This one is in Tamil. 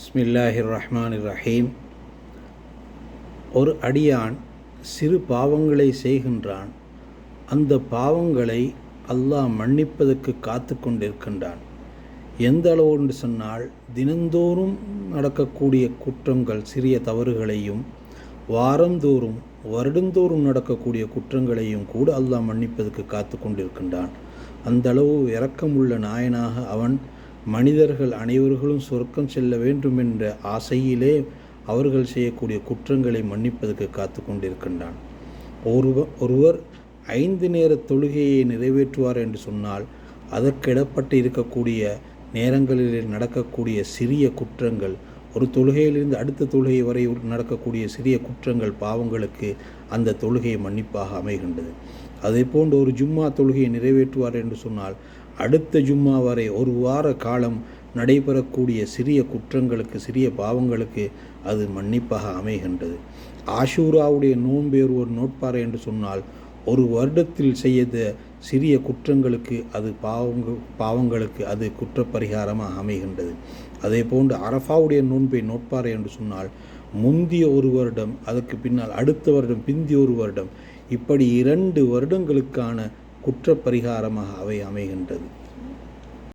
பிஸ்மில்லாஹிர் ரஹ்மானிர் ரஹீம். ஒரு அடியான் சிறு பாவங்களை செய்கின்றான். அந்த பாவங்களை அல்லாஹ் மன்னிப்பதற்கு காத்து கொண்டிருக்கின்றான். எந்த அளவு என்று சொன்னால், தினந்தோறும் நடக்கக்கூடிய குற்றங்கள் சிறிய தவறுகளையும், வாரந்தோறும் வருடந்தோறும் நடக்கக்கூடிய குற்றங்களையும் கூட அல்லாஹ் மன்னிப்பதற்கு காத்து கொண்டிருக்கின்றான். அந்த அளவு இரக்கமுள்ள நாயனாக அவன் மனிதர்கள் அனைவர்களும் சொர்க்கம் செல்ல வேண்டும் என்ற ஆசையிலே அவர்கள் செய்யக்கூடிய குற்றங்களை மன்னிப்பதற்கு காத்து கொண்டிருக்கின்றான். ஒருவர் 5 நேர தொழுகையை நிறைவேற்றுவார் என்று சொன்னால், அதற்கிடப்பட்டு இருக்கக்கூடிய நேரங்களில் நடக்கக்கூடிய சிறிய குற்றங்கள், ஒரு தொழுகையிலிருந்து அடுத்த தொழுகை வரை நடக்கக்கூடிய சிறிய குற்றங்கள், பாவங்களுக்கு அந்த தொழுகை மன்னிப்பாக அமைகின்றது. அதே போன்று ஒரு ஜும்மா தொழுகையை நிறைவேற்றுவார் என்று சொன்னால், அடுத்த ஜும்மா வரை ஒரு வார காலம் நடைபெறக்கூடிய சிறிய குற்றங்களுக்கு, சிறிய பாவங்களுக்கு அது மன்னிப்பாக அமைகின்றது. ஆஷூராவுடைய நோன்பு ஒருவர் நோட்பார் என்று சொன்னால், ஒரு வருடத்தில் செய்த சிறிய குற்றங்களுக்கு அது பாவங்களுக்கு அது குற்றப்பரிகாரமாக அமைகின்றது. அதே போன்று அரஃபாவுடைய நோன்பை நோட்பார் என்று சொன்னால், முந்திய ஒரு வருடம், அதற்கு பின்னால் அடுத்த வருடம், பிந்திய ஒரு வருடம், இப்படி 2 வருடங்களுக்கான குற்றப்பரிகாரமாக அவை அமைகின்றது.